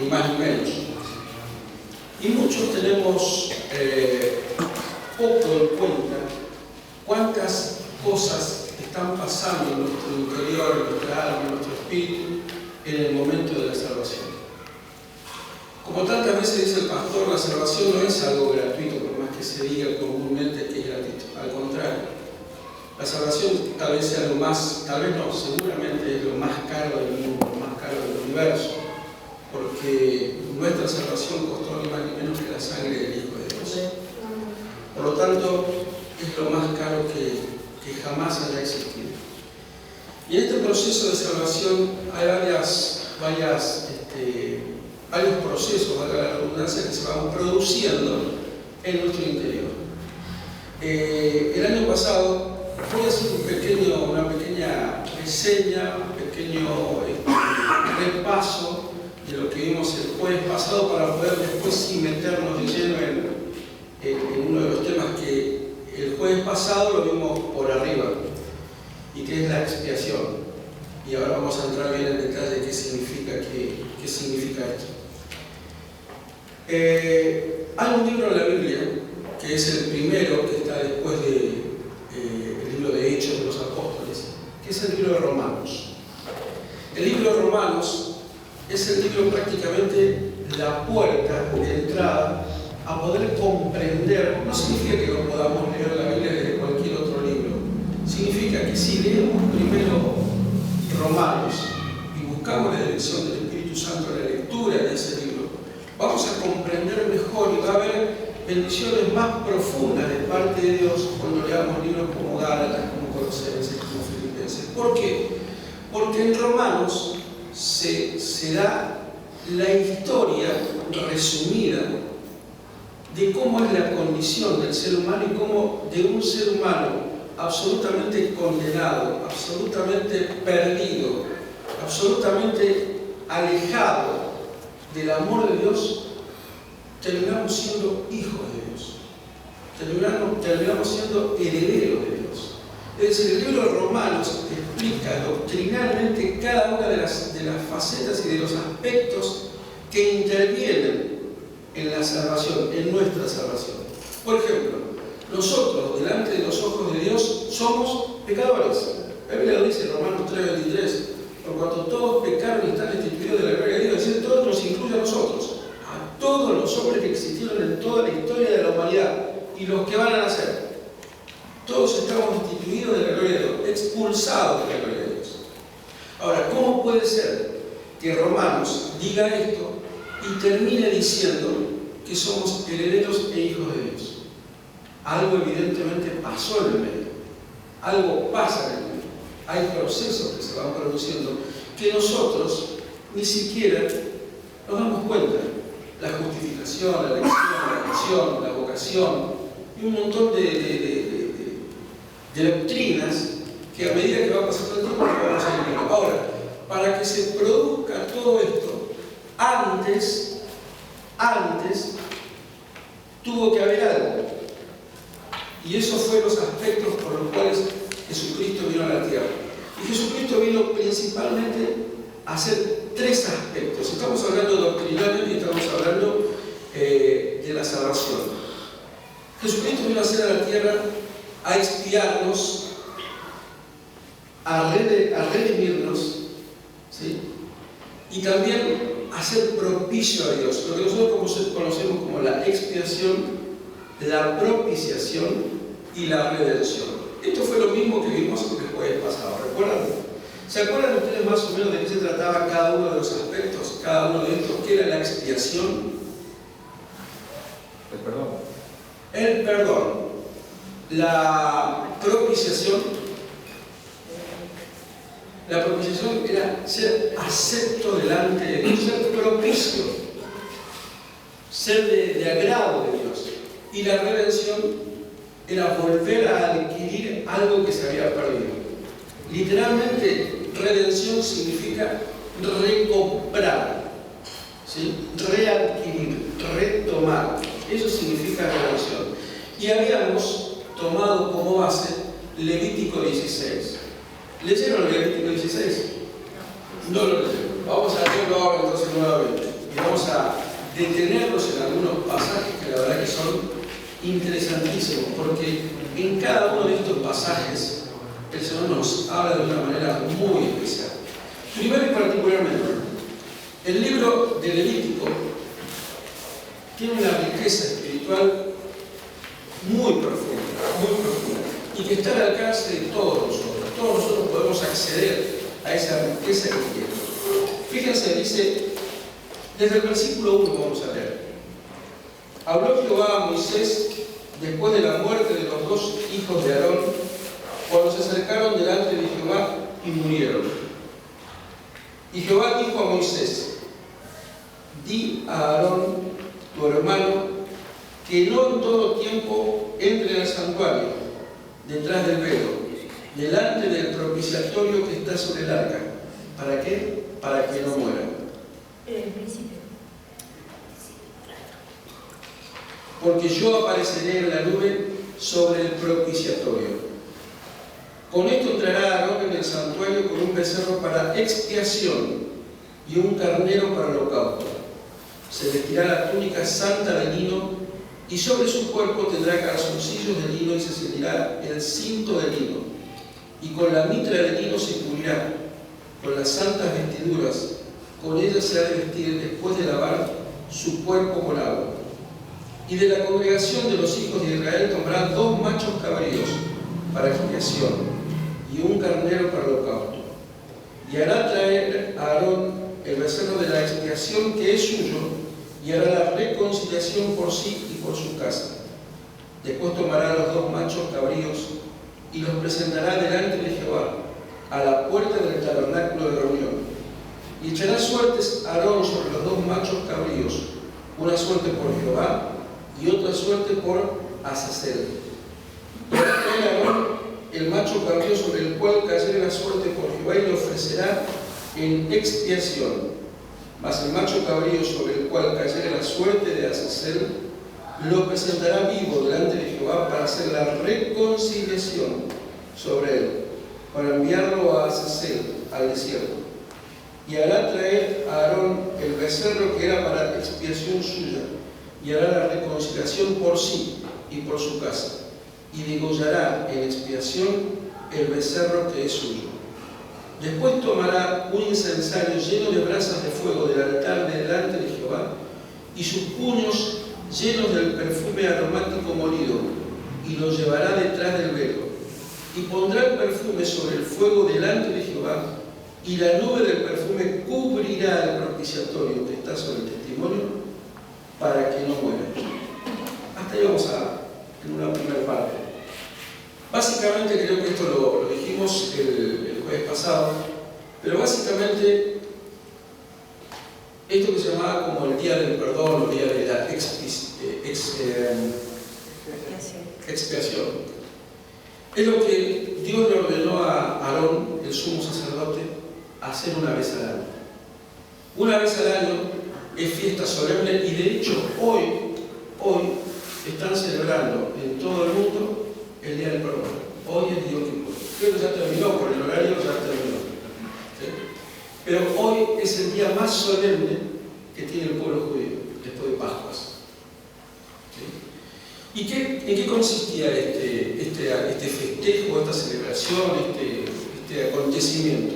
ni más ni menos. Y muchos tenemos poco en cuenta cuántas cosas están pasando en nuestro interior, en nuestra alma, en nuestro espíritu, en el momento de la salvación. Como tantas veces dice el pastor, la salvación no es algo gratuito, por más que se diga comúnmente que es gratuito. Al contrario, la salvación tal vez sea lo más, tal vez no, seguramente es lo más caro del mundo, lo más caro del universo, porque nuestra salvación costó ni más ni menos que la sangre del Hijo de Dios. Por lo tanto, es lo más caro que jamás haya existido. Y en este proceso de salvación hay varios procesos, valga la redundancia, que se van produciendo en nuestro interior. El año pasado voy a hacer una pequeña reseña, un pequeño repaso de lo que vimos el jueves pasado para poder después sí meternos de lleno en uno de los temas que el jueves pasado lo vimos por arriba y que es la expiación. Y ahora vamos a entrar bien en detalle de qué significa esto. Hay un libro en la Biblia que es el primero que está después del libro de Hechos de los Apóstoles, que es el libro de Romanos. El libro de Romanos es el libro prácticamente la puerta de entrada a poder comprender. No significa que no podamos leer la Biblia desde cualquier otro libro. Significa que si leemos primero Romanos y buscamos la dirección del Espíritu Santo en la lectura de ese libro, vamos a comprender mejor y va a haber bendiciones más profundas de parte de Dios cuando leamos libros como Gálatas, como Colosenses, como Filipenses. ¿Por qué? Porque en Romanos se da la historia resumida de cómo es la condición del ser humano y cómo de un ser humano absolutamente condenado, absolutamente perdido, absolutamente alejado del amor de Dios, terminamos siendo hijos de Dios, terminamos siendo herederos de Dios. Es decir, el libro de Romanos explica doctrinalmente cada una de las facetas y de los aspectos que intervienen en la salvación, en nuestra salvación. Por ejemplo, nosotros, delante de los ojos de Dios, somos pecadores. La Biblia lo dice en Romanos 3:23, por cuanto todos pecaron y están destituidos de la gloria de Dios, es decir, todos nos incluye a nosotros, a todos los hombres que existieron en toda la historia de la humanidad y los que van a nacer. Todos estamos destituidos de la gloria de Dios, expulsados de la gloria de Dios. Ahora, ¿cómo puede ser que Romanos diga esto y termine diciendo que somos herederos e hijos de Dios? Algo evidentemente pasó en el medio, algo pasa en el medio, hay procesos que se van produciendo que nosotros ni siquiera nos damos cuenta. La justificación, la elección, la acción, la vocación y un montón de doctrinas que a medida que va pasando el tiempo nos vamos a ir viendo. Ahora, para que se produzca todo esto, antes tuvo que haber algo. Y esos fueron los aspectos por los cuales Jesucristo vino a la tierra. Y Jesucristo vino principalmente a hacer tres aspectos. Estamos hablando doctrinalmente y estamos hablando de la salvación. Jesucristo vino a hacer a la tierra, a expiarnos, a redimirnos, ¿sí? Y también a ser propicio a Dios, lo que nosotros conocemos como la expiación, la propiciación y la redención. Esto fue lo mismo que vimos el jueves pasado, ¿recuerdan? ¿Se acuerdan ustedes más o menos de qué se trataba cada uno de los aspectos, cada uno de estos? ¿Qué era la expiación? El perdón. El perdón. La propiciación. La propiciación era ser acepto delante de Dios, ser propicio, ser de agrado de Dios. Y la redención era volver a adquirir algo que se había perdido. Literalmente, redención significa recomprar, ¿sí? Readquirir, retomar. Eso significa redención. Y habíamos tomado como base Levítico 16. ¿Leyeron Levítico 16? No lo leyeron. Vamos a leerlo ahora entonces nuevamente. y vamos a detenernos en algunos pasajes que la verdad que son interesantísimos, porque en cada uno de estos pasajes el Señor nos habla de una manera muy especial. Primero y particularmente, el libro de Levítico tiene una riqueza espiritual muy profunda, y que está al alcance de todos nosotros. Todos nosotros podemos acceder a esa riqueza que tiene. Fíjense, dice, desde el versículo 1 vamos a leer. Habló Jehová a Moisés después de la muerte de los dos hijos de Aarón, cuando se acercaron delante de Jehová y murieron. Y Jehová dijo a Moisés: di a Aarón, tu hermano, que no en todo tiempo entre en el santuario, detrás del velo, delante del propiciatorio que está sobre el arca. ¿Para qué? Para que no muera. Porque yo apareceré en la nube sobre el propiciatorio. Con esto entrará Aarón en el santuario con un becerro para expiación y un carnero para holocausto. Se vestirá la túnica santa de lino, y sobre su cuerpo tendrá calzoncillos de lino, y se ceñirá el cinto de lino, y con la mitra de lino se cubrirá, con las santas vestiduras, con ellas se ha de vestir después de lavar su cuerpo con agua. Y de la congregación de los hijos de Israel tomará 2 machos cabríos para expiación y un carnero para holocausto. Y hará traer a Aarón el becerro de la expiación que es suyo, y hará la reconciliación por sí y por su casa. Después tomará los 2 machos cabríos y los presentará delante de Jehová, a la puerta del tabernáculo de reunión. Y echará suertes Aarón sobre los 2 machos cabríos, una suerte por Jehová y otra suerte por Azazel. Y hará traer Aarón el macho cabrío sobre el cual cayere la suerte por Jehová, y lo ofrecerá en expiación. Mas el macho cabrío sobre el cual cayere la suerte de Azazel, lo presentará vivo delante de Jehová para hacer la reconciliación sobre él, para enviarlo a Azazel, al desierto. Y hará traer a Aarón el becerro que era para expiación suya, y hará la reconciliación por sí y por su casa, y degollará en expiación el becerro que es suyo. Después tomará un incensario lleno de brasas de fuego del altar delante de Jehová, y sus puños llenos del perfume aromático molido, y lo llevará detrás del velo, y pondrá el perfume sobre el fuego delante de Jehová, y la nube del perfume cubrirá el propiciatorio que está sobre el testimonio, para que no muera. Hasta ahí vamos en una primera parte. Básicamente, creo que esto lo dijimos el jueves pasado, pero básicamente esto que se llamaba como el día del perdón, o día de la expiación, es lo que Dios le ordenó a Aarón, el sumo sacerdote, hacer una vez al año. Una vez al año es fiesta solemne, y de hecho hoy están celebrando en todo el mundo el día del perdón. Hoy es Yom Kippur. Creo que ya terminó, por el horario ya terminó. ¿Sí? Pero hoy es el día más solemne que tiene el pueblo judío, después de Pascuas. ¿Sí? ¿Y en qué consistía este festejo, esta celebración, este acontecimiento?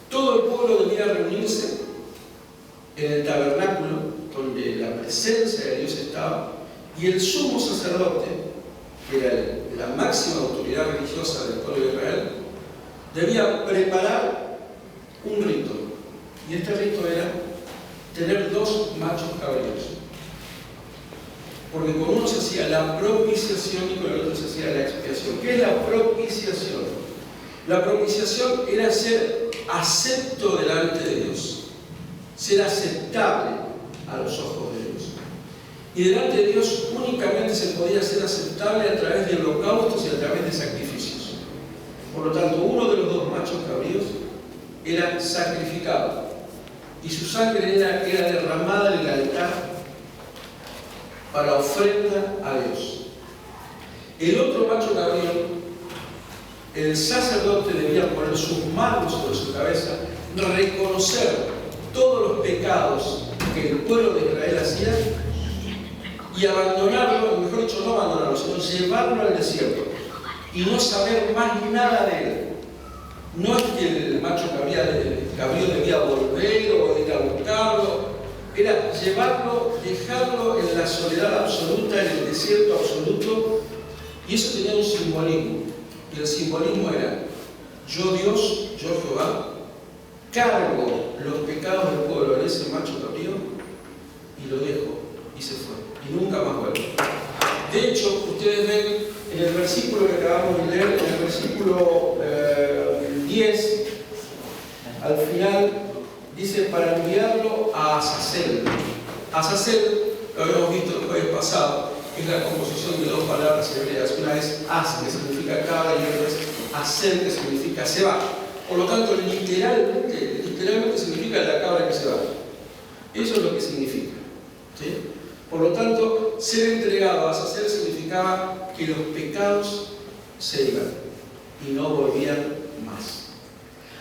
Todo el pueblo debía reunirse en el tabernáculo, donde la presencia de Dios estaba, y el sumo sacerdote, que era la máxima autoridad religiosa del pueblo de Israel, debía preparar un rito. Y este rito era tener 2 machos cabríos. Porque con uno se hacía la propiciación y con el otro se hacía la expiación. ¿Qué es la propiciación? La propiciación era ser acepto delante de Dios, ser aceptable a los ojos de Dios. Y delante de Dios únicamente se podía ser aceptable a través de holocaustos y a través de sacrificios. Por lo tanto, uno de los 2 machos cabríos era sacrificado, y su sangre era derramada en el altar para ofrenda a Dios. El otro macho cabrío, el sacerdote debía poner sus manos sobre su cabeza, reconocer todos los pecados que el pueblo de Israel hacía y abandonarlo, mejor dicho, no abandonarlo, sino llevarlo al desierto y no saber más nada de él. No es que el macho cabrío debía volver o ir a buscarlo, era llevarlo, dejarlo en la soledad absoluta, en el desierto absoluto, y eso tenía un simbolismo. Y el simbolismo era: yo Dios, yo Jehová, cargo los pecados del pueblo en ese macho cabrío y lo dejo, y se fue, y nunca más vuelve. De hecho, ustedes ven en el versículo que acabamos de leer, en el versículo 10, al final dice: para enviarlo a Azazel. Azazel, lo habíamos visto el jueves pasado, es la composición de dos palabras hebreas. Una es Az, que significa cabra, y otra es Azel, que significa se va. Por lo tanto, literalmente significa la cabra que se va. Eso es lo que significa, ¿sí? Por lo tanto, ser entregado a Azazel significaba que los pecados se iban y no volvían más.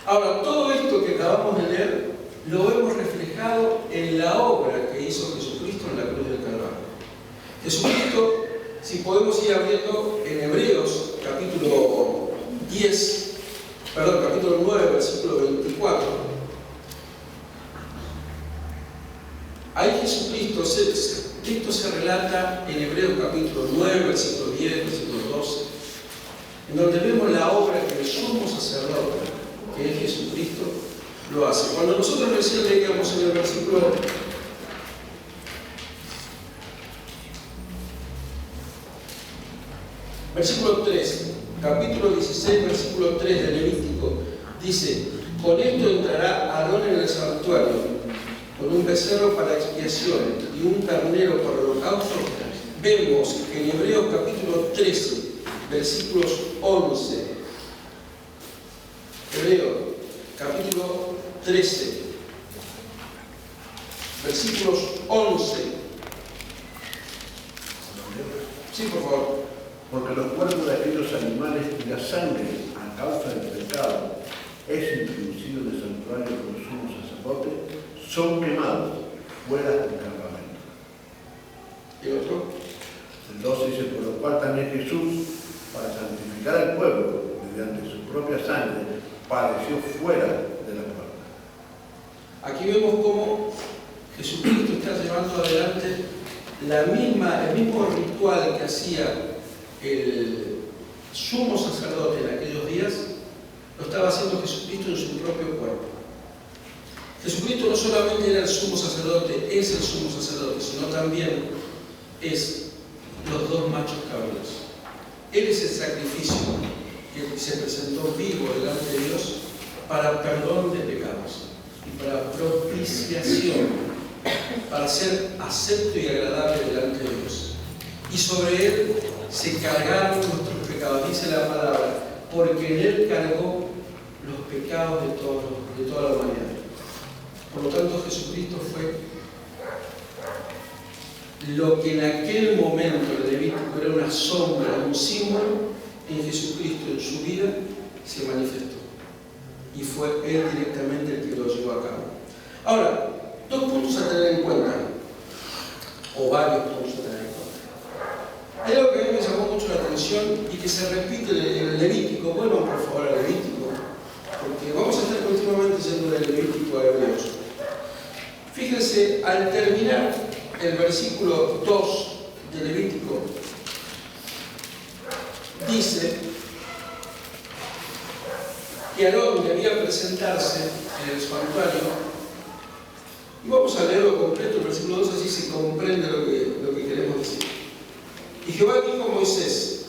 Ahora, todo esto que acabamos de leer lo vemos reflejado en la obra que hizo Jesucristo en la cruz del Calvario. Jesucristo, si podemos ir abriendo en Hebreos capítulo 9, versículo 24, ahí Jesucristo, esto se relata en Hebreos capítulo 9, versículo 10, versículo 12, en donde vemos la obra que el sumo sacerdote, que es Jesucristo, lo hace. Cuando nosotros recién leíamos en el versículo 3, capítulo 16, versículo 3 de Levítico, dice: con esto entrará Aarón en el santuario, con un becerro para expiación y un carnero para holocausto. Vemos que en Hebreos capítulo 13, versículos 11, Hebreos capítulo 13, versículos 11. Sí, por favor. Porque los cuerpos de aquellos animales y la sangre, a causa del pecado, es introducido en el santuario por el sumo sacerdote, son quemados fuera del campamento. ¿Y el otro? El 12 dice: por lo cual también Jesús, para santificar al pueblo, mediante su propia sangre, padeció fuera de la puerta. Aquí vemos cómo Jesucristo está llevando adelante el mismo ritual que hacía el sumo sacerdote en aquellos días, lo estaba haciendo Jesucristo en su propio cuerpo. Jesucristo no solamente era el sumo sacerdote, es el sumo sacerdote, sino también es los dos machos cabríos. Él es el sacrificio que se presentó vivo delante de Dios para perdón de pecados y para propiciación, para ser acepto y agradable delante de Dios. Y sobre él se cargaron nuestros pecados, dice la palabra, porque en él cargó los pecados de toda la humanidad. Por lo tanto, Jesucristo fue lo que en aquel momento el Levítico era una sombra, un símbolo. En Jesucristo, en su vida, se manifestó. Y fue él directamente el que lo llevó a cabo. Ahora, dos puntos a tener en cuenta, o varios puntos a tener en cuenta. Hay algo que a mí me llamó mucho la atención y que se repite en el Levítico. Vuelvan por favor al Levítico, porque vamos a estar continuamente yendo del Levítico a Hebreos. Fíjense, al terminar el versículo 2 de Levítico, dice que Aarón debía presentarse en el santuario. Y vamos a leerlo completo, el versículo 2, así se comprende lo que queremos decir. Y Jehová dijo a Moisés: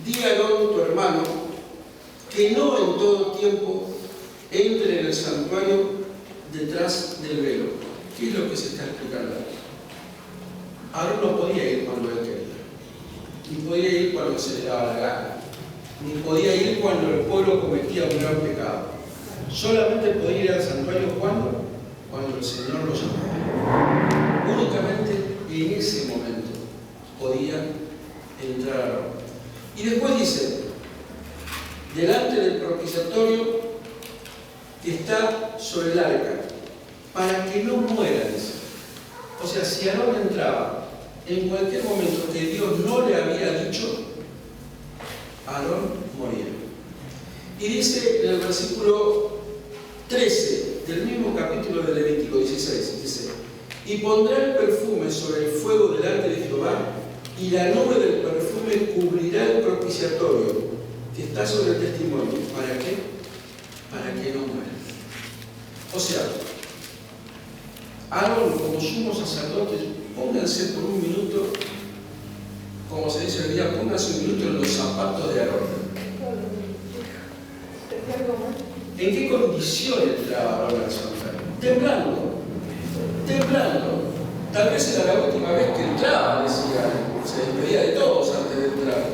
di a Aarón tu hermano que no en todo tiempo entre en el santuario detrás del velo. ¿Qué es lo que se está explicando? Aarón no podía ir cuando él quería, ni podía ir cuando se le daba la gana, ni podía ir cuando el pueblo cometía un gran pecado. Solamente podía ir al santuario cuando el Señor lo llamaba. Únicamente en ese momento podía entrar a Aarón. Y después dice: delante del propiciatorio que está sobre el arca, para que no muera, dice. O sea, si Aarón entraba en cualquier momento que Dios no le había dicho, Aarón moría. Y dice en el versículo 13 del mismo capítulo de Levítico 16, dice: y pondrá el perfume sobre el fuego delante de Jehová, y la nube del perfume cubrirá el propiciatorio que está sobre el testimonio. ¿Para qué? Para que no muera. O sea, Aarón, como sumo sacerdote, pónganse por un minuto, como se dice hoy día, pónganse un minuto en los zapatos de Aarón. ¿En qué condición entraba Aarón al santuario? Temblando. Temblando. Tal vez era la última vez que entraba, decía, se despedía de todos antes de entrar.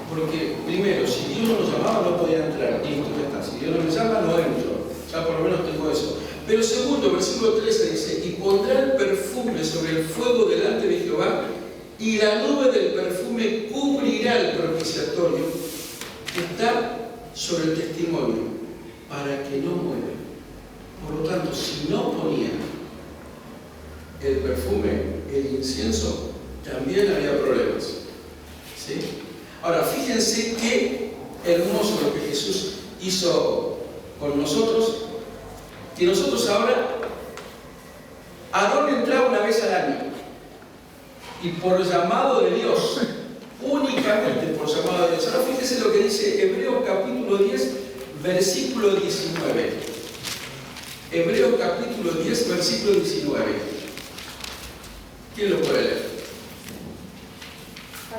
Porque, primero, si Dios no lo llamaba, no podía entrar. Listo, ya está. Si Dios no me llama, no entro. Ya por lo menos tengo eso. Pero segundo, versículo 13 dice: y pondrá el perfume sobre el fuego delante de Jehová, y la nube del perfume cubrirá el propiciatorio que está sobre el testimonio, para que no muera. Por lo tanto, si no ponía el perfume, el incienso, también había problemas. ¿Sí? Ahora, fíjense qué hermoso lo que Jesús hizo con nosotros, que nosotros ahora, Aarón entraba una vez al año, y por llamado de Dios, únicamente por llamado de Dios. Ahora fíjense lo que dice Hebreos capítulo 10, versículo 19. Hebreos capítulo 10, versículo 19. ¿Quién lo puede leer?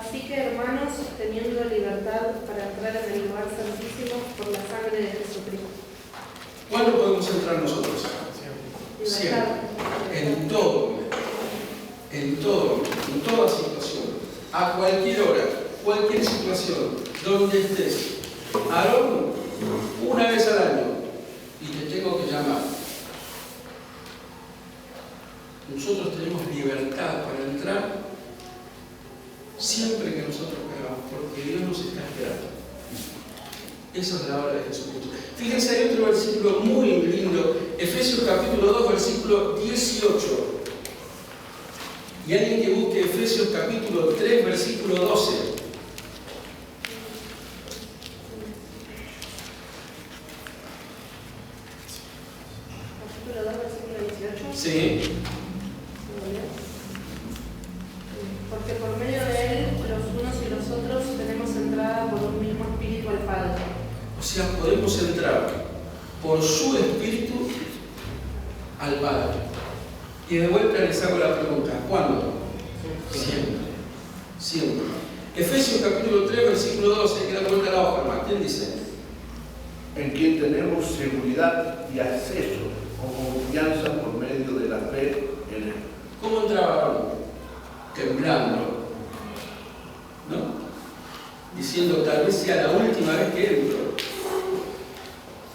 Así que, hermanos, teniendo libertad para entrar en el lugar santísimo por la sangre de Jesucristo. ¿Cuándo podemos entrar nosotros? Siempre. En todo, en toda situación, a cualquier hora, cualquier situación, donde estés. Aarón, una vez al año, y te tengo que llamar. Nosotros tenemos libertad para entrar siempre que nosotros queramos, porque Dios nos está esperando. Esa es la obra de Jesucristo. Fíjense, hay otro versículo muy lindo, Efesios capítulo 2, versículo 18. Y alguien que busque Efesios capítulo 3, versículo 12. Capítulo 2, versículo 18. Sí. Porque por medio de él, los unos y los otros, tenemos entrada por un mismo espíritu al Padre. O sea, podemos entrar por su espíritu al Padre. Y de vuelta les hago la pregunta: ¿cuándo? Siempre. Siempre. Efesios capítulo 3, versículo 12, que da vuelta a la hoja, hermano. ¿Quién dice? En quien tenemos seguridad y acceso o confianza por medio de la fe en él. ¿Cómo entraba Aarón? Temblando, ¿no? Diciendo, tal vez sea la última vez que entro.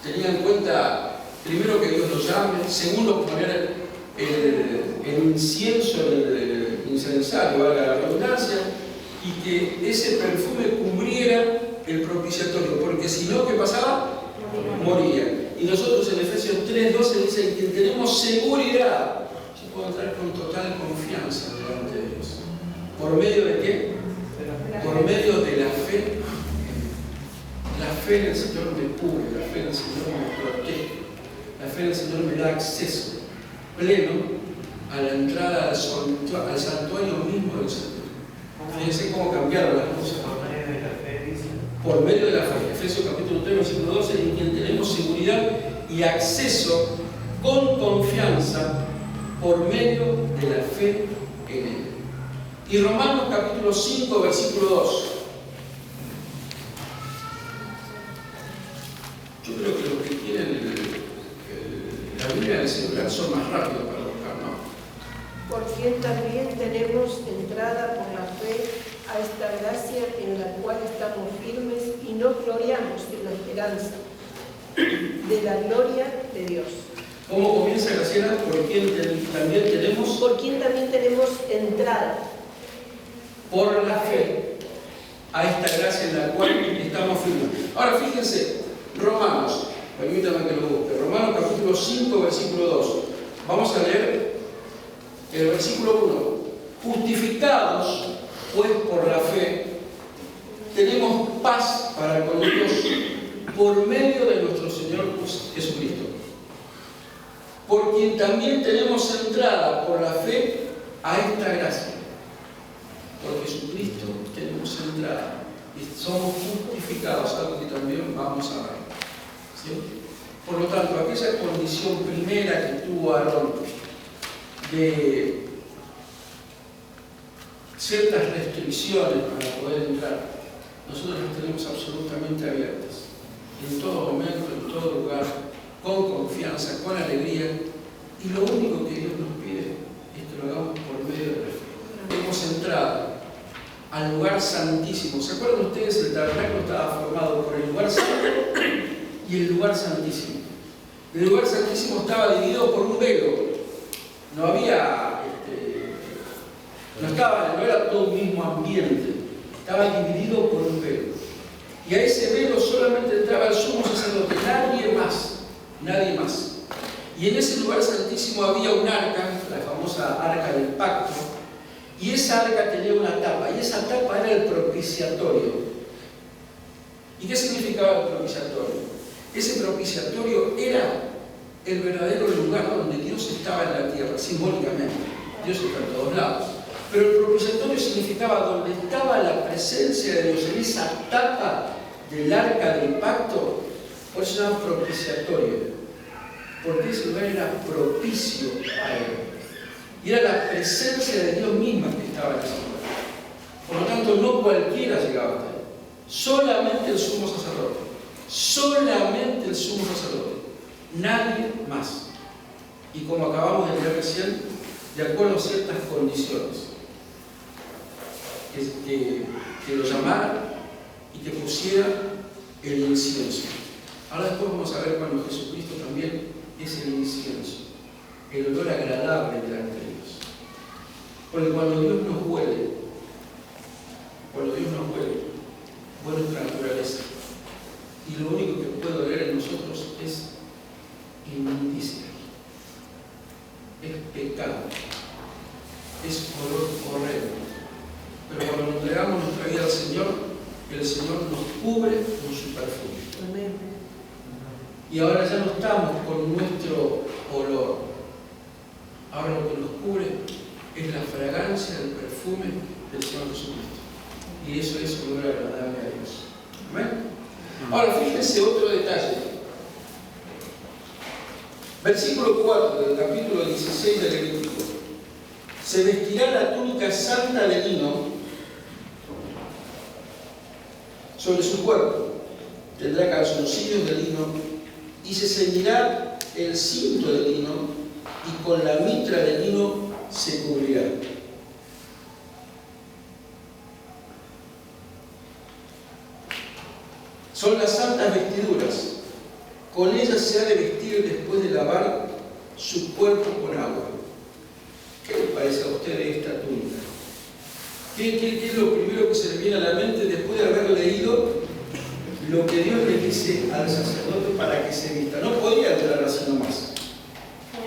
Tenía en cuenta, primero, que Dios lo llame; segundo, poner el incienso en el incensario, valga la redundancia, y que ese perfume cubriera el propiciatorio, porque si no, ¿qué pasaba? Moría. Y nosotros en Efesios 3:12 dice que tenemos seguridad. Yo puedo entrar con total confianza delante de Dios. ¿Por medio de qué? Por medio de la fe. La fe en el Señor me cubre, la fe en el Señor me protege, la fe en el Señor me da acceso pleno a la entrada al santuario mismo del Señor. Fíjense cómo cambiaron las cosas. Por medio de la fe. Efesios capítulo 3, versículo 12, en quien tenemos seguridad y acceso con confianza por medio de la fe en él. Y Romanos capítulo 5, versículo 2. Yo creo que los que quieren la Biblia del celular son más rápidos para buscar, ¿no? Por quien también tenemos entrada por la fe a esta gracia en la cual estamos firmes y nos gloriamos en la esperanza de la gloria de Dios. ¿Cómo comienza, Graciela? Por quien también tenemos. Por quien también tenemos entrada. Por la fe a esta gracia en la cual estamos firmes. Ahora fíjense, Romanos, permítanme que lo busque. Romanos capítulo 5, versículo 2. Vamos a leer El versículo 1. Justificados, pues, por la fe, tenemos paz para con Dios por medio de nuestro Señor Jesucristo, por quien también tenemos entrada por la fe a esta gracia. Por Jesucristo tenemos entrada y somos justificados, algo que también vamos a ver. ¿Sí? Por lo tanto, aquella condición primera que tuvo Aarón de ciertas restricciones para poder entrar, nosotros las tenemos absolutamente abiertas, en todo momento, en todo lugar, con confianza, con alegría, y lo único que Dios nos pide es que lo hagamos por medio de la fe. Hemos entrado al lugar santísimo. ¿Se acuerdan ustedes? El tabernáculo estaba formado por el lugar santo y el lugar santísimo. El lugar santísimo estaba dividido por un velo. No había, no era todo un mismo ambiente. Estaba dividido por un velo. Y a ese velo solamente entraba el sumo sacerdote, nadie más. Nadie más. Y en ese lugar santísimo había un arca, la famosa arca del pacto, y esa arca tenía una tapa, y esa tapa era el propiciatorio. ¿Y qué significaba el propiciatorio? Ese propiciatorio era el verdadero lugar donde Dios estaba en la tierra, simbólicamente. Dios está en todos lados. Pero el propiciatorio significaba donde estaba la presencia de Dios, en esa tapa del arca del pacto. Por eso se llama propiciatorio, porque ese lugar era propicio a él. Y era la presencia de Dios misma que estaba en ese lugar. Por lo tanto, no cualquiera llegaba hasta él. Solamente el sumo sacerdote. Solamente el sumo sacerdote. Nadie más. Y como acabamos de leer recién, de acuerdo a ciertas condiciones, que lo llamara y que pusiera el incienso. Ahora después vamos a ver cuando Jesucristo también es el incienso, el olor agradable delante de Dios. Porque cuando Dios nos huele, huele nuestra naturaleza. Y lo único que puede oler en nosotros es inmundicia, es pecado, es olor horrendo. Pero cuando nos entregamos nuestra vida al Señor, el Señor nos cubre con su perfume. Amén. Y ahora ya no estamos con nuestro olor. Ahora lo que nos cubre es la fragancia del perfume del Señor Jesucristo. Y eso es olor agradable a Dios. ¿Amén? Ahora fíjense otro detalle. Versículo 4 del capítulo 16 del Levítico. Se vestirá la túnica santa de lino sobre su cuerpo. Tendrá calzoncillos de lino y se ceñirá el cinto de lino y con la mitra de lino se cubrirá. Son las santas vestiduras. Con ellas se ha de vestir después de lavar su cuerpo con agua. ¿Qué les parece a ustedes esta túnica? ¿Qué es lo primero que se le viene a la mente después de haber leído lo que Dios le dice al sacerdote para que se vista? No podía entrar así nomás.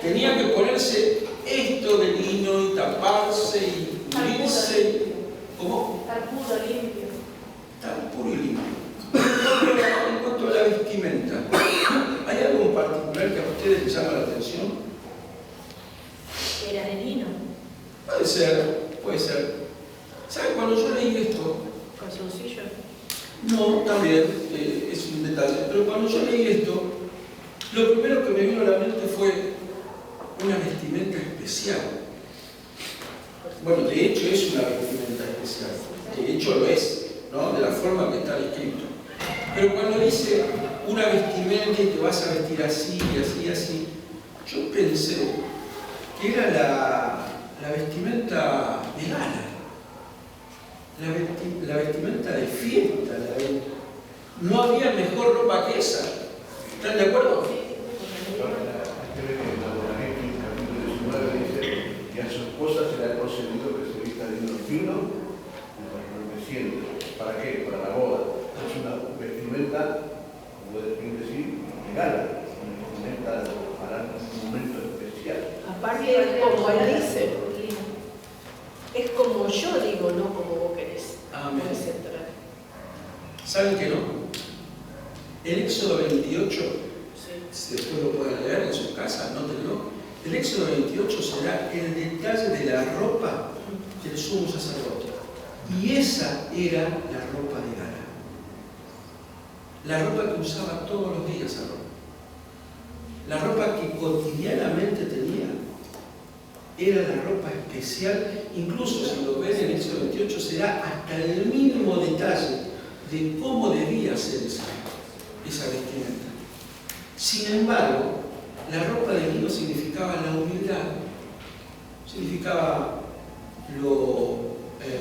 Tenía que ponerse esto de lino y taparse y cubrirse. ¿Cómo? Estar puro, limpio. Estar puro y limpio. En cuanto a la vestimenta, ¿hay algo en particular que a ustedes les llama la atención? Era de lino. Puede ser, puede ser. ¿Saben? Cuando yo leí esto, Calzoncillo. no, también es un detalle, pero cuando yo leí esto, lo primero que me vino a la mente fue una vestimenta especial. Bueno, de hecho es una vestimenta especial, de hecho lo es, ¿no? De la forma que está descrito. Pero cuando dice una vestimenta y te vas a vestir así y así y así, yo pensé que era la vestimenta de gala. La vestimenta de fiesta. No había mejor ropa que esa. ¿Están de acuerdo? Y a su esposa se le ha concedido que se vista de lino fino y resplandeciente. ¿Para qué? Para la boda. Es una vestimenta, como puede decir, de gala. Una vestimenta para un momento especial. Aparte, como él dice, es como yo digo, no como vos querés. Amén. Puedes entrar. ¿Saben que no? El Éxodo 28, Sí. si después lo pueden leer en su casa, anótenlo. El Éxodo 28 será el detalle de la ropa del sumo sacerdote. Y esa era la ropa de gala. La ropa que usaba todos los días Aarón. La ropa que cotidianamente tenía era la ropa especial. Incluso si lo ven en Éxodo 28 será hasta el mínimo detalle de cómo debía ser esa vestimenta. Sin embargo, la ropa de lino significaba la humildad, significaba lo...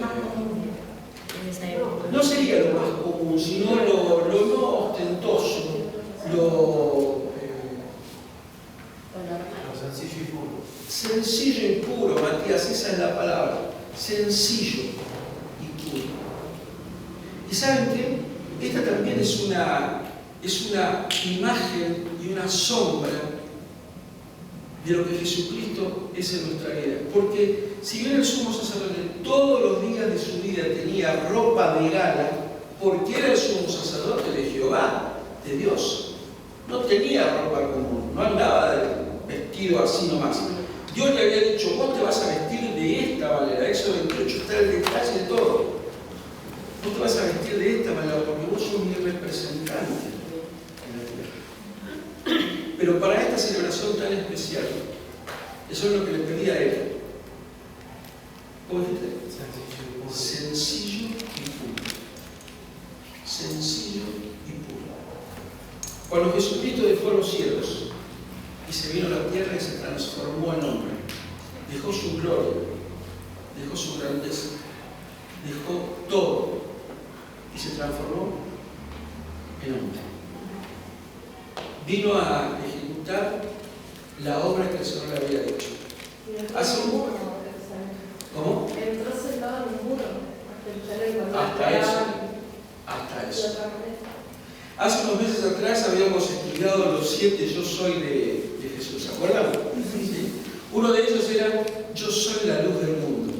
Más común en esa época. no sería lo más común, sino lo no ostentoso, lo Sencillo y puro. sencillo y puro, Matías, esa es la palabra, sencillo y puro. ¿Y saben qué? Esta también es una imagen y una sombra de lo que Jesucristo es en nuestra vida. Porque si bien el sumo sacerdote todos los días de su vida tenía ropa de gala, porque era el sumo sacerdote de Jehová, de Dios, no tenía ropa común, no andaba vestido así nomás. Dios le había dicho, vos te vas a vestir de esta manera. Éxodo 28 está el detalle de todo. Vos te vas a vestir de esta manera porque vos sos mi representante en la tierra. Pero para esta celebración tan especial, eso es lo que le pedía a él. ¿Cómo dijiste? Sencillo y puro. Sencillo y puro. Cuando Jesucristo dejó los cielos y se vino a la tierra y se transformó en hombre, dejó su gloria, dejó su grandeza, dejó todo y se transformó en hombre. Vino a ejecutar la obra que el Señor le había hecho. Hace un... ¿Cómo? Entró sentado en un muro Hasta eso. Hace unos meses atrás habíamos estudiado los 7 yo soy de Jesús, ¿se acuerdan? Sí. Uno de ellos era yo soy la luz del mundo.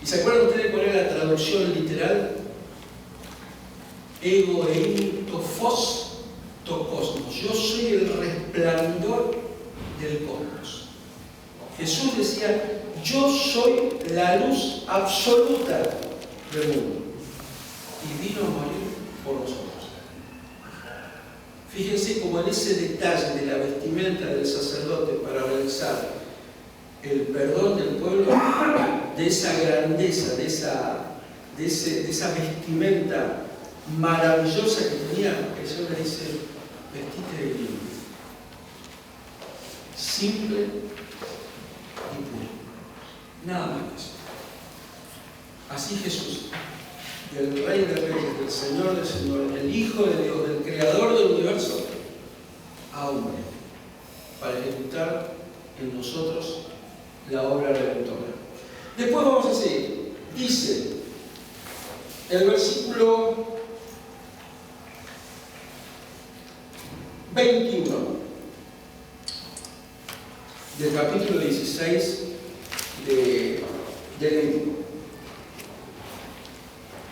¿Y se acuerdan ustedes cuál era la traducción literal? Ego eimi to phos to cosmos. Yo soy el resplandor del cosmos. Jesús decía, yo soy la luz absoluta del mundo. Y vino a morir por nosotros. Fíjense como en ese detalle de la vestimenta del sacerdote para realizar el perdón del pueblo, de esa grandeza, de esa vestimenta maravillosa que tenía, el Señor le dice, vestite de lino. Simple y puro. Nada más que eso. Así Jesús, del Rey de Reyes, del Señor del Señor, el Hijo de Dios, del Creador del universo, a hombre, para ejecutar en nosotros la obra redentora. Después vamos a seguir. Dice el versículo 21 del capítulo 16 de Levítico.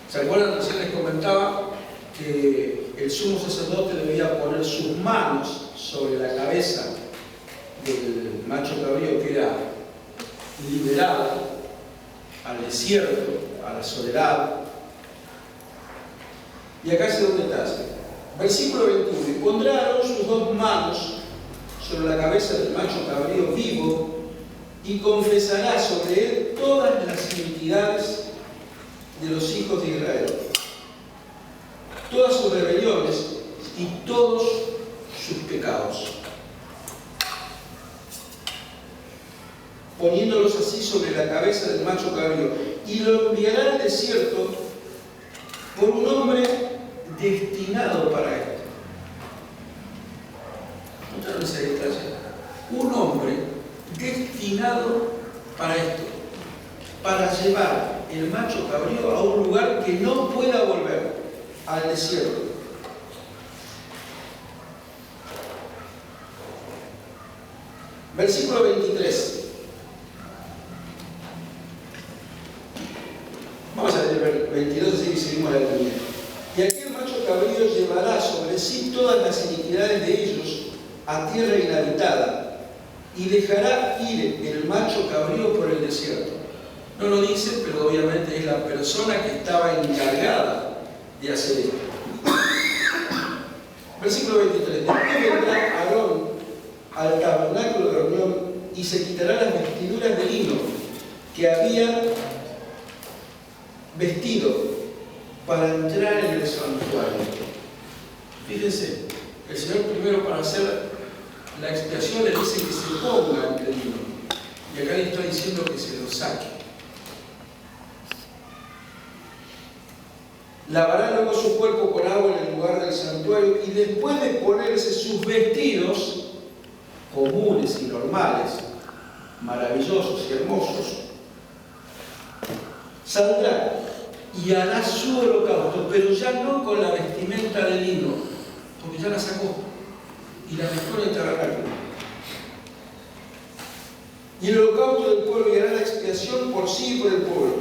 ¿Se acuerdan? Recién les comentaba que el sumo sacerdote debía poner sus manos sobre la cabeza del macho cabrío que era liberado al desierto, a la soledad. Y acá se da un detalle. Versículo 21. Y pondrá Aarón sus 2 manos sobre la cabeza del macho cabrío vivo y confesará sobre él todas las iniquidades de los hijos de Israel, todas sus rebeliones y todos sus pecados, poniéndolos así sobre la cabeza del macho cabrío, y lo enviará al desierto por un hombre destinado para esto. ¿Notaron ese detalle? Un hombre destinado para esto, para llevar el macho cabrío a un lugar que no pueda volver, al desierto. Versículo 23. llevará sobre sí todas las iniquidades de ellos a tierra inhabitada y dejará ir el macho cabrío por el desierto. No lo dice, pero obviamente es la persona que estaba encargada de hacer esto. Versículo 23. Después vendrá Aarón al tabernáculo de reunión y se quitará las vestiduras de lino que había vestido para entrar en el santuario. Fíjense, el Señor primero, para hacer la expiación, le dice que se ponga el lino, y acá le está diciendo que se lo saque. Lavará luego su cuerpo con agua en el lugar del santuario, y después de ponerse sus vestidos comunes y normales, maravillosos y hermosos, saldrá y hará su holocausto, pero ya no con la vestimenta de lino, porque ya la sacó y la metió en el tabernáculo. Y el holocausto del pueblo y hará la expiación por sí y por el pueblo,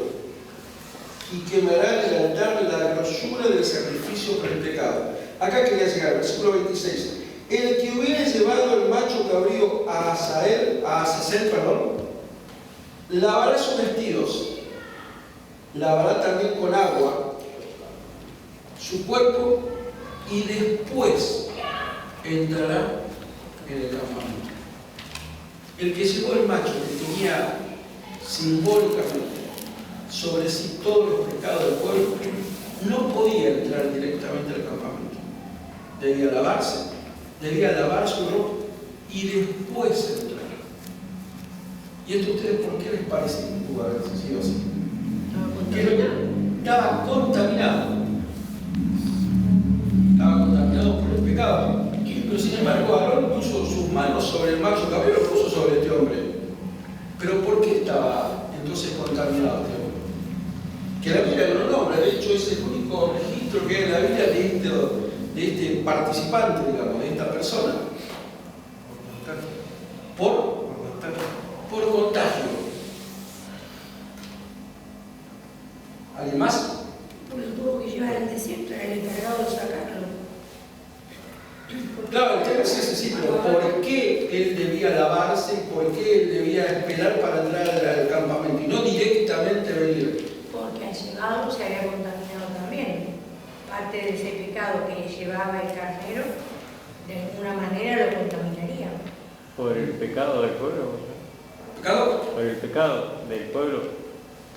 y quemará en el altar la grosura del sacrificio por el pecado. Acá quería llegar, versículo 26. El que hubiere llevado el macho cabrío a Azazel, lavará sus vestidos, lavará también con agua su cuerpo y después entrará en el campamento. El que llevó el macho, que tenía simbólicamente sobre sí todos los pecados del pueblo, no podía entrar directamente al campamento. Debía lavarse, debía lavar su ropa y después entrar. ¿Y esto a ustedes por qué les parece que pudo haber sido así? Estaba contaminado. Estaba contaminado por el pecado. Pero sin embargo, Aarón puso sus manos sobre el macho cabrío, lo puso sobre este hombre. Pero ¿por qué estaba entonces contaminado este hombre? Que la Biblia no lo nombra, de hecho es el único registro que hay en la Biblia de este participante, digamos, de esta persona. Por contagio. ¿Alguien más? Porque tuvo que llevar al desierto, era el encargado de sacarlo. Claro, el tema es ese, sí, pero ¿por qué él debía lavarse? ¿Por qué él debía esperar para entrar al campamento y no directamente venir? Porque al llevarlo se había contaminado también. Parte de ese pecado que llevaba el carnero, de alguna manera lo contaminaría. Por el pecado del pueblo. ¿Pecado? Por el pecado del pueblo.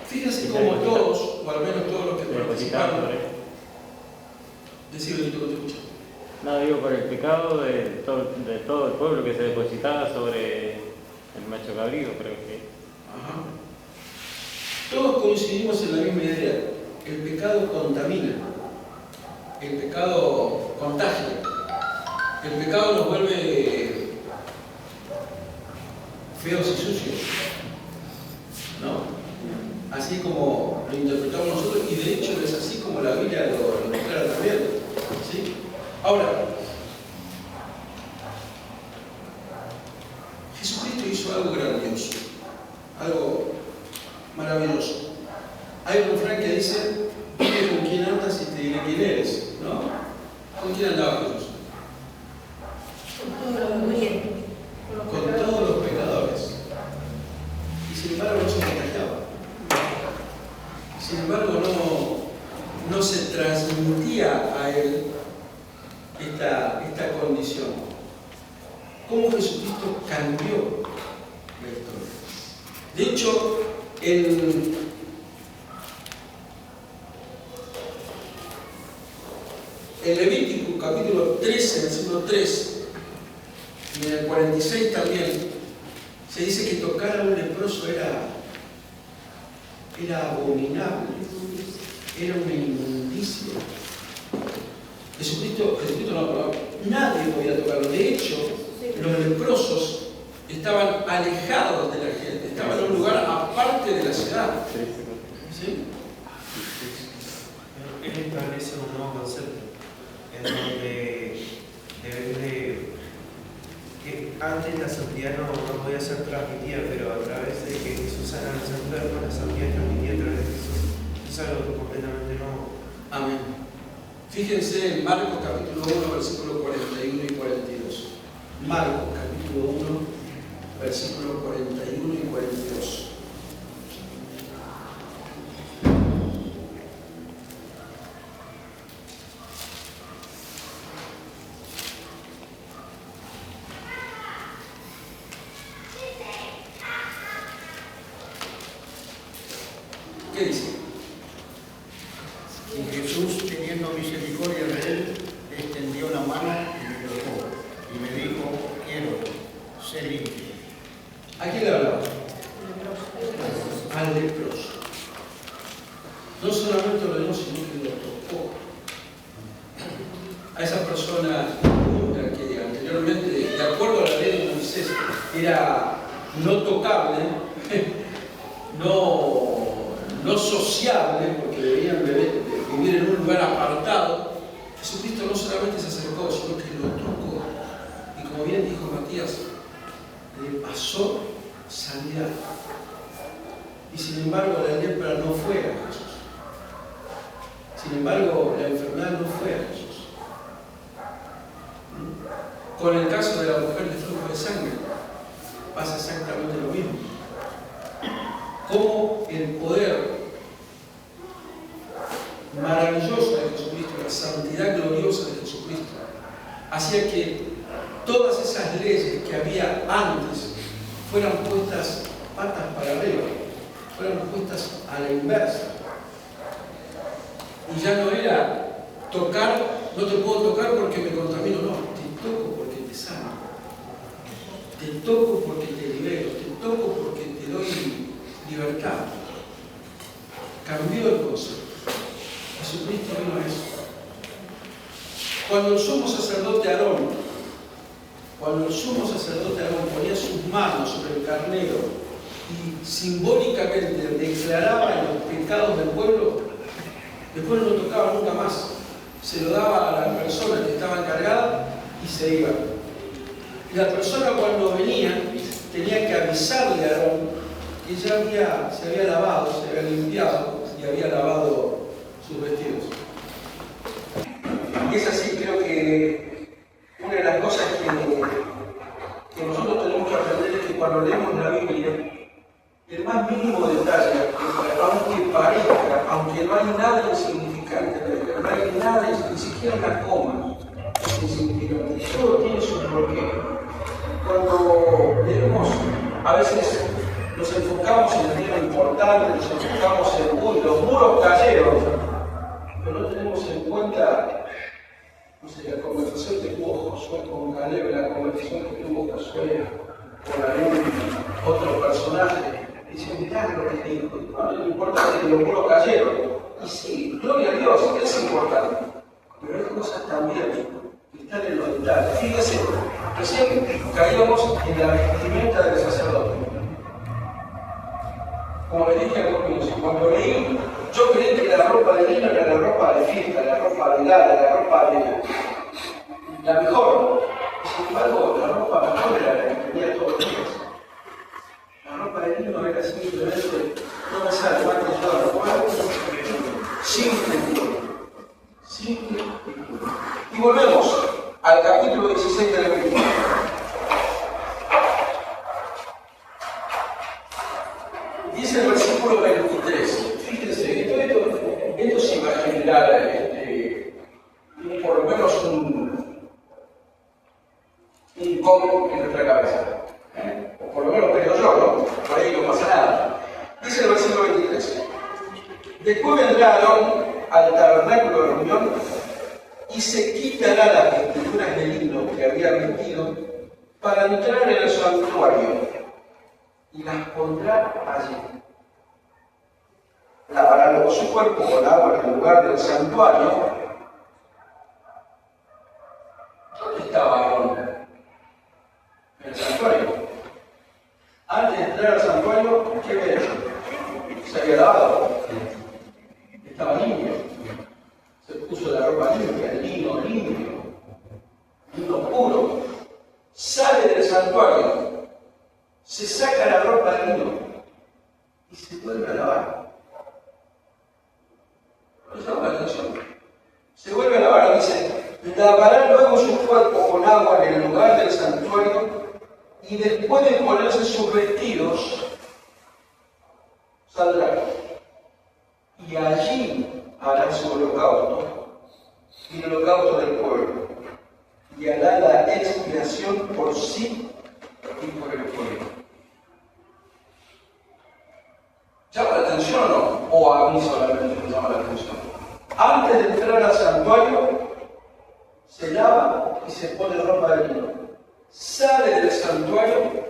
Fíjense cómo todos, o al menos todos los que participaron, decirlo y todo te escucho. No, digo por el pecado de todo el pueblo que se depositaba sobre el macho cabrío, creo que. Ajá. Todos coincidimos en la misma idea. El pecado contamina. El pecado contagia. El pecado nos vuelve feos y sucios. ¿No? Así como lo interpretamos nosotros, y de hecho es así como la Biblia lo declara también. ¿Sí? Ahora, Jesucristo hizo algo grandioso, algo maravilloso. Hay un refrán que dice: dime con quién andas y te diré quién eres, ¿no? ¿Con quién andaba Jesús? Con todos los murientes. Con todos los pecadores. Y sin embargo no se contagiaba. Sin embargo no se transmitía a él esta condición. ¿Cómo Jesucristo cambió la historia? De hecho, en Levítico capítulo 13, versículo 3, y en el 46 también, se dice que tocar a un leproso era abominable, era una inmundicia. Jesucristo no, nadie podía tocarlo. De hecho, los leprosos estaban alejados de la gente, estaban en un lugar aparte de la ciudad. ¿Sí? Él establece un nuevo concepto, en donde que antes la santidad no podía ser transmitida, pero a través de que Jesús sana a los enfermos, la santidad es transmitida a través de Jesús. Es algo completamente nuevo. Amén. Fíjense en Marcos capítulo 1, versículo 41 y 42. Marcos capítulo 1, versículo 41 y 42. ¿Qué dice? Y Jesús, teniendo misericordia de él, le extendió la mano y le tocó, y me dijo, quiero, sé limpio. ¿A quién le hablaba? Al leproso. No solamente lo ordenó, sino que lo tocó. A esa persona inmunda que anteriormente, de acuerdo a la ley de Moisés, era no tocable, no sociable, porque debían vivir en un lugar apartado. Jesucristo no solamente se acercó, sino que lo tocó. Y como bien dijo Matías, le pasó sanidad. Y sin embargo la lepra no fue a Jesús. Sin embargo la enfermedad no fue a Jesús. Con el caso de la mujer de flujo de sangre pasa exactamente lo mismo. Como el poder maravilloso de Jesucristo, la santidad gloriosa de Jesucristo, hacía que todas esas leyes que había antes fueran puestas patas para arriba, fueran puestas a la inversa. Y ya no era tocar, no te puedo tocar porque me contamino, no, te toco porque te sano, te toco porque te libero, te toco porque te doy libertad. Cambió el concepto. Jesucristo vino a eso. Cuando el sumo sacerdote Aarón ponía sus manos sobre el carnero y simbólicamente declaraba los pecados del pueblo, después no lo tocaba nunca más. Se lo daba a la persona que estaba encargada y se iba. Y la persona cuando venía tenía que avisarle a Aarón que ya se había lavado, se había limpiado y había lavado sus vestidos. Y es así, creo que una de las cosas que nosotros tenemos que aprender es que cuando leemos la Biblia, el más mínimo detalle, aunque parezca, aunque no hay nada insignificante, no hay nada, ni siquiera una coma es insignificante, todo tiene su porqué. Cuando leemos, a veces nos enfocamos en el tema importante, nos enfocamos en los muros cayeron, pero no tenemos en cuenta, no sé, la conversación que tuvo Josué con Caleb, la conversación que tuvo Josué con algún otro personaje. Dice, mirá lo que te dijo, no, lo importante es que los muros cayeron. Y sí, gloria a Dios, es importante. Pero hay cosas también que están en los detalles. Fíjense, recién caíamos en la vestimenta del sacerdote. Como le dije al comienzo, cuando leí, yo creí que la ropa de lino era la ropa de fiesta, la ropa de gala, la ropa de la mejor. Sin embargo, la ropa mejor era la que tenía todos los días. La ropa de lino era simplemente, no me sale más que yo la ropa, simple y puro. Y volvemos al capítulo 16 de la Biblia. Dice el versículo 23, fíjense, esto sí va a generar por lo menos un cómo en nuestra cabeza. O por lo menos creo yo, ¿no? Por ahí no pasa nada. Dice el versículo 23. Después vendrá Aarón al tabernáculo de reunión y se quitará las vestiduras de lino que había vestido para entrar en el santuario y las pondrá allí. Lavará luego su cuerpo con agua en el lugar del santuario. ¿Dónde estaba Aarón? En el santuario. Antes de entrar al santuario, ¿qué había hecho? Se había lavado. Estaba limpio. Se puso la ropa limpia, el lino limpio, lino puro. Sale del santuario, se saca la ropa de lino y se vuelve a lavar. ¿No llama la atención? Se vuelve a lavar, dice, lavará luego su cuerpo con agua en el lugar del santuario y después de ponerse sus vestidos, saldrá. Y allí hará su holocausto y el holocausto del pueblo. Y hará la expiación por sí y por el pueblo. ¿Llama la atención o no? O a mí solamente me llama la atención. Antes de entrar al santuario, se lava y se pone ropa de lino. Sale del santuario,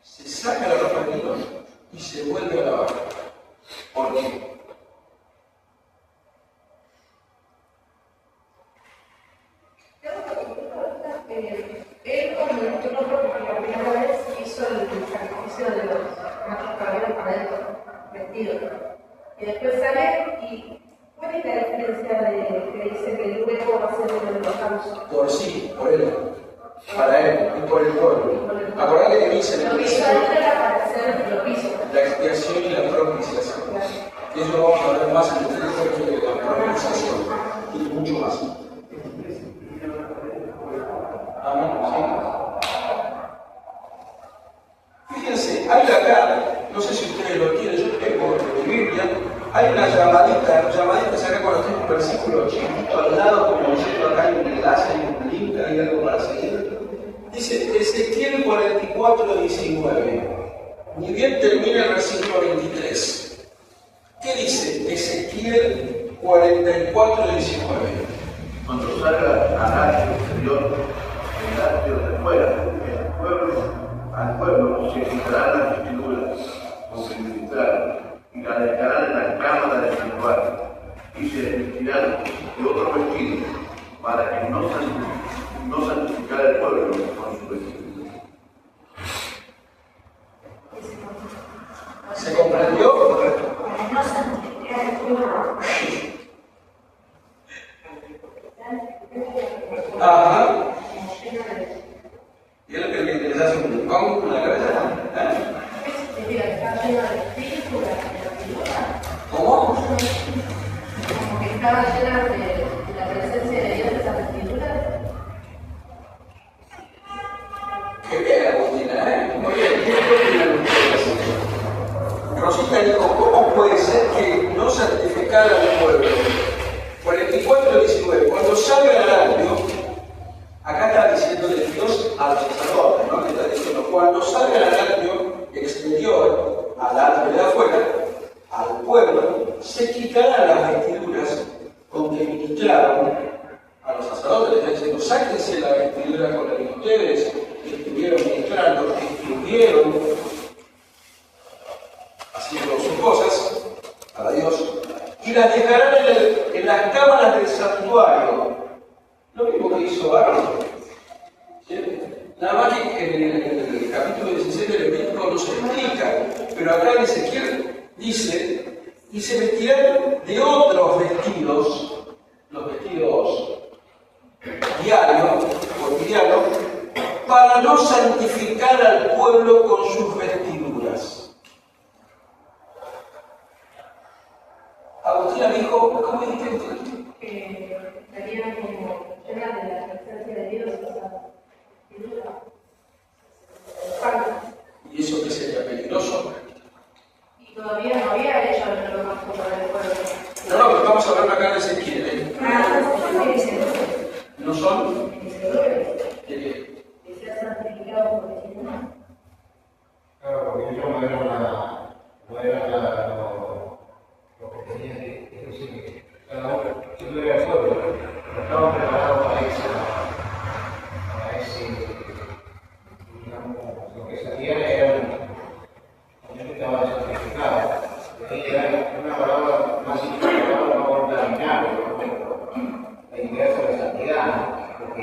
se saca la ropa de lino y se vuelve a lavar. ¿Por qué? Él, cuando entró por primera vez, hizo el sacrificio de los machos cabellos para él, vestidos. Y después sale y ¿cuál es la diferencia de que dice que el huevo va a ser el holocausto? Por sí, por él, para él y por el pueblo. Acordate que dice Lo que hizo antes era para hacer propicio. la expiación y la propiciación. Y eso lo vamos a ver más en el texto de la propiciación y mucho más. Amén. Sí. Fíjense, hay acá, no sé si ustedes lo tienen, yo tengo en mi Biblia, hay una llamadita acá cuando tengo un versículo chiquito al lado, como diciendo acá hay un enlace, hay un link, hay algo para seguir. Dice Ezequiel 44:19. Ni bien termina el versículo 23. ¿Qué dice Ezequiel 44:19? Cuando salga al atrio exterior, el atrio de fuera, al pueblo se quitarán las vestiduras con que ministraron y las dejarán en la cámara del santuario y se vestirán de otro vestido para que no santificara el pueblo con su vestido. ¿Se comprendió? Para no santificar el pueblo. Ajá. ¿Y es lo que les hace un gong con la cabeza? ¿Cómo? Como que estaba llena de la presencia de Dios de esa vestidura. Qué bien, Agustina, muy bien. ¿Qué opinan ustedes? Rosita dijo, ¿cómo puede ser que no santificara al pueblo? 44:19. Cuando salga el atrio, acá está diciéndole Dios a los sacerdotes, ¿no? Le está diciendo, cuando salga el atrio exterior, al atrio de afuera, al pueblo, se quitarán las vestiduras con que ministraron a los sacerdotes. Le está diciendo, sáquense la vestidura con la que ustedes estuvieron ministrando, estuvieron haciendo sus cosas para Dios, y las dejarán en las cámaras del santuario. Lo mismo que hizo Aarón. ¿Sí? Nada más que en el capítulo 16 del Levítico no se explica, pero acá en Ezequiel dice, y se vestirán de otros vestidos, los vestidos diarios, cotidianos, para no santificar al pueblo con sus vestiduras. Agustina dijo, ¿cómo dijiste usted? Que estarían como llenas de la presencia de Dios, o sea, ¿Y eso qué sería peligroso? y todavía no había hecho el holocausto para el pueblo. No, pero estamos hablando acá de Ezequiel, ¿eh? ¿No son? Que sea santificado por el Señor. Claro, porque ellos no era lo que tenían que decir. Cada uno, si no era el pueblo, no estaban preparados para ese, digamos, lo que se hacía era no estaba santificado. Era una palabra más contaminada, la idea sobre santidad, porque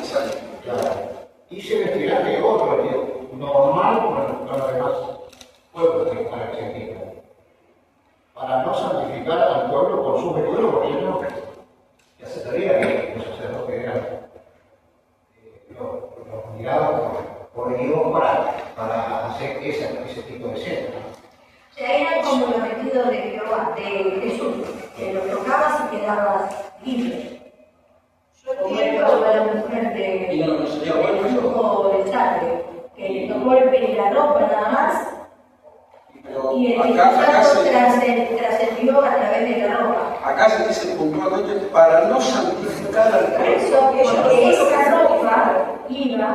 necesario. Claro. Y se vestirá de otro vestido, normal para los demás pueblos de Argentina, para no santificar al pueblo con sus vestidos, porque ellos ya se sabía que los sacerdotes eran, los miraban por Dios para hacer ese tipo de escenas. O sea, era como los vestidos de Jehová, de Jesús, que lo tocabas y quedabas libre. Yo entiendo a la mujer Y de no sería bueno eso. el sangre, que le tocó la ropa nada más, Pero y el acá Espíritu trascendió a través de la ropa. acá se dice puntualmente para no santificar al Por pueblo. eso que esa ropa iba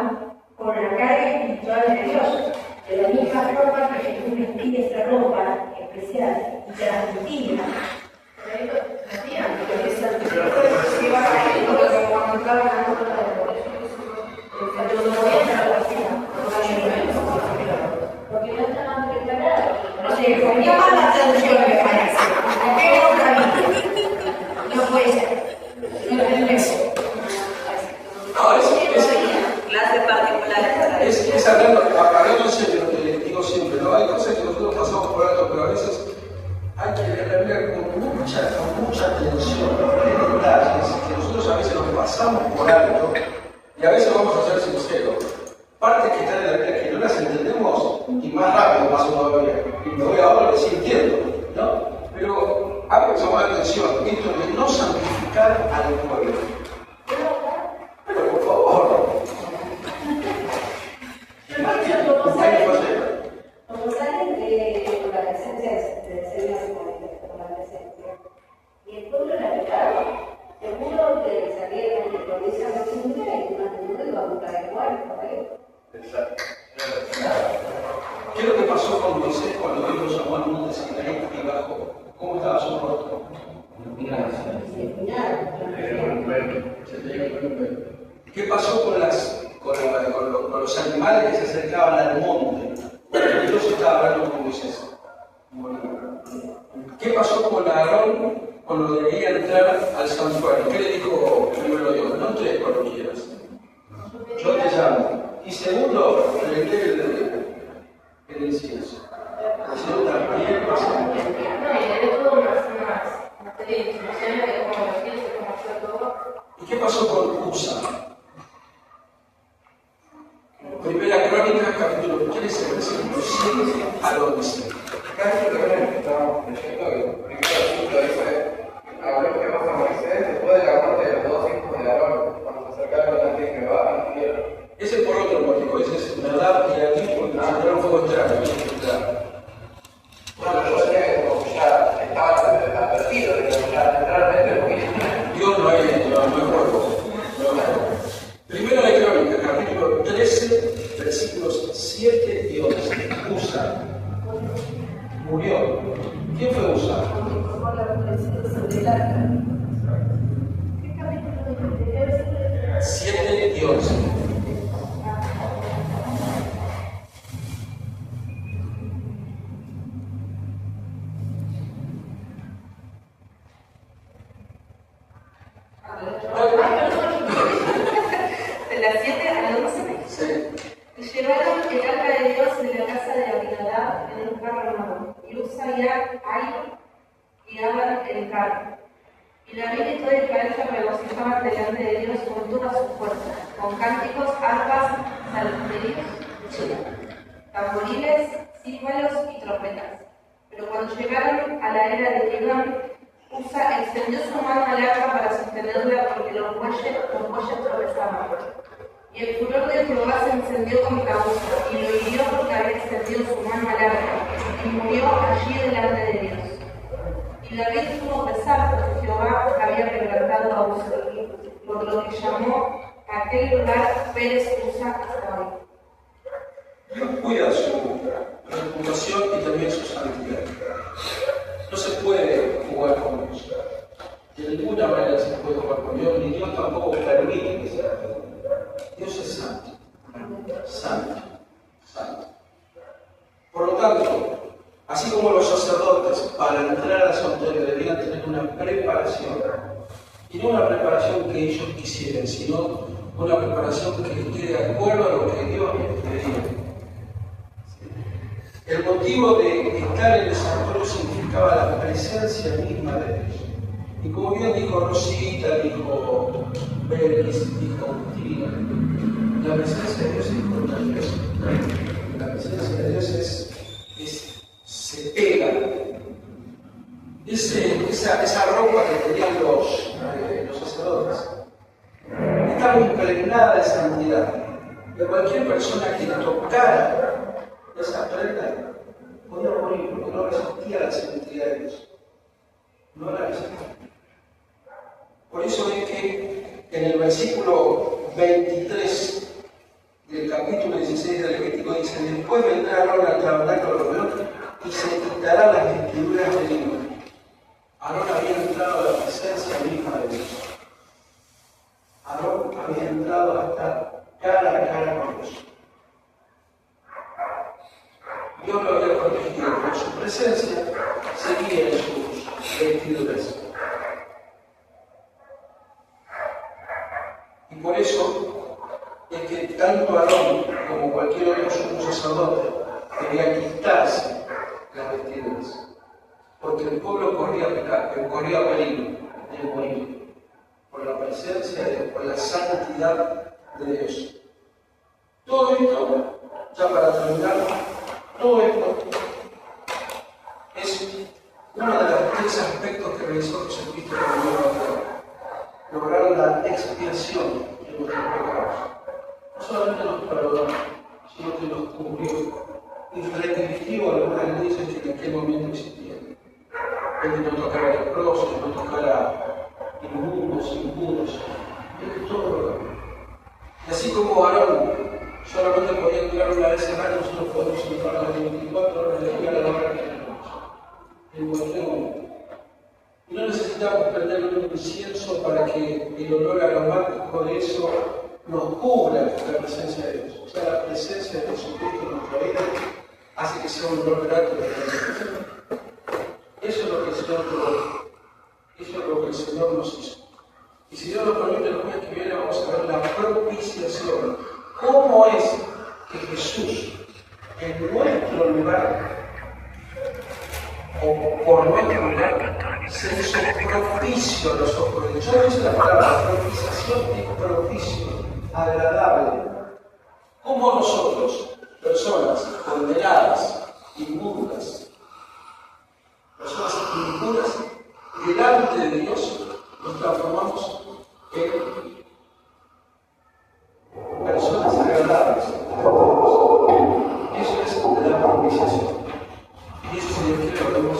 con la carga espiritual de Dios. De la misma forma que Jesús vestía esa ropa especial y transmitía. Por ahí lo hacían, porque esa se iba a caer, porque cuando entraba la ropa de los gobiernos lo hacían, porque no estaban preparados. No sé, ponía mal la traducción, me parece. Acá era otra vida. No puede ser. No entendés. No, Clase particular. es hablando en serio, lo que digo siempre, ¿no? Hay cosas que nosotros pasamos por alto, pero a veces hay que leer la Biblia con mucha atención, hay detalles que nosotros a veces nos pasamos por alto, y a veces vamos a ser sinceros. Partes que están en la Biblia que no las entendemos, y más rápido paso todavía, y me voy ahora decir entiendo, ¿no? Pero algo que llamar la atención, esto de no santificar al pueblo. Pero por favor. Como salen de la presencia del Señor, con la presencia, y el pueblo la pecaba, seguro que salieron de provincia de Chile y no iba a buscar el cuarto, Exacto. ¿Qué es lo que pasó con Moisés cuando Dios lo llamó al monte Sinaí y bajó? ¿Cómo estaba su rostro? ¿Qué pasó con los animales que se acercaban al monte? Cuando Dios estaba hablando con Moisés. ¿Qué pasó con Aarón cuando debía entrar al santuario? ¿Qué le dijo primero Dios? No entres cuando quieras. Yo te llamo. Y segundo, prende el incienso. El Señor también pasa. No, y le dio todo una serie de instrucciones de cómo vestirse, cómo hacer todo. ¿Y qué pasó con Usa? Primera Crónica, capítulo 13, versículo 7 al 11. Acá es lo que estábamos leyendo, el primer versículo dice: habló Jehová a Moisés después de la muerte de los dos hijos de Aarón, cuando se acercaron delante de Jehová y dijeron. Ese es por otro motivo, ese es verdad que aquí porque se un fuego extraño. Bueno, yo decía que como que ya estaba advertido de que ya realmente porque Dios no es juego. Primero de Crónica, capítulo 13, versículos 7 y 11. Usa murió. ¿Quién fue Usa? 7 y 11. De las 7 a las 11. Sí. Y llevaron el arca de Dios de la casa de Abinadab en un carro armado. Y Usa y Ahí guiaban el carro. Y David y todo Israel se regocijaban delante de Dios con toda su fuerza, con cánticos, arpas, salterios, tamboriles, címbalos y trompetas. Pero cuando llegaron a la era de Gibón, Usa extendió su mano al arca para sostenerla porque los bueyes tropezaban. Y el furor de Jehová se encendió contra Usa, y lo hirió porque había extendido su mano al arca, y murió allí delante de Dios. Y David tuvo pesar porque Jehová había quebrantado a Usa, por lo que llamó a aquel lugar Pérez Usa hasta hoy. Dios cuida su reputación y también su santidad. No se puede jugar con Dios. De ninguna manera se puede jugar con Dios, ni Dios tampoco permite que sea. Dios es santo. Santo. Santo. Por lo tanto, así como los sacerdotes para entrar al santuario debían tener una preparación, y no una preparación que ellos quisieran, sino una preparación que esté de acuerdo a lo que Dios quería. El motivo de estar en el santuario significaba la presencia misma de Dios. Y como bien dijo Rosita, dijo Belis, dijo Agustina, la presencia de Dios es contagiosa. La presencia de Dios se pega. Esa ropa que tenían los sacerdotes estaba impregnada de santidad. De cualquier persona que tocara esa prenda podía morir porque no resistía la santidad de Dios. No la resistía. Por eso es que en el versículo 23 del capítulo 16 del Levítico dice: después vendrá Aarón al tabernáculo de reunión y se quitará las vestiduras de lino. Aarón había entrado a la presencia misma de Dios. Aarón había entrado a estar cara a cara con Dios. Dios lo había protegido por su presencia, seguía en sus vestiduras. Y por eso es que tanto Aarón como cualquier otro sumo sacerdote debía quitarse las vestiduras. Porque el pueblo corría peligro de morir por la presencia de Dios, por la santidad de Dios. Todo esto, ya para terminar, todo esto es uno de los 3 aspectos que realizó Jesucristo con Dios: lograr la expiación de nuestros pecados. No solamente nos perdonó, sino que nos cumplió y recristió algunas leyes que en aquel momento existían. Es que no tocara leprosos, no tocara inmundos, es que todo lo cambió. Y así como Aarón solamente podía entrar una vez al año, nosotros podemos entrar a las 24 horas del día a la hora que queramos, en cualquier momento. Y no necesitamos prender un incienso para que el olor aromático de eso nos cubra la presencia de Dios. O sea, la presencia de Jesucristo en nuestra vida hace que sea un olor grato de la. Eso es lo que el Señor probó. Eso es lo que el Señor nos hizo. Y si Dios nos permite, los días que vienen vamos a ver la propiciación. ¿Cómo es que Jesús, en nuestro lugar, o por nuestro lugar, se hizo propicio a los ojos de Dios? Yo no dice la palabra propiciación, es propicio, agradable. ¿Cómo nosotros, personas condenadas, inmundas, personas impuras, delante de Dios, nos transformamos en personas agradables? Eso es la propiciación. Y eso es lo que vemos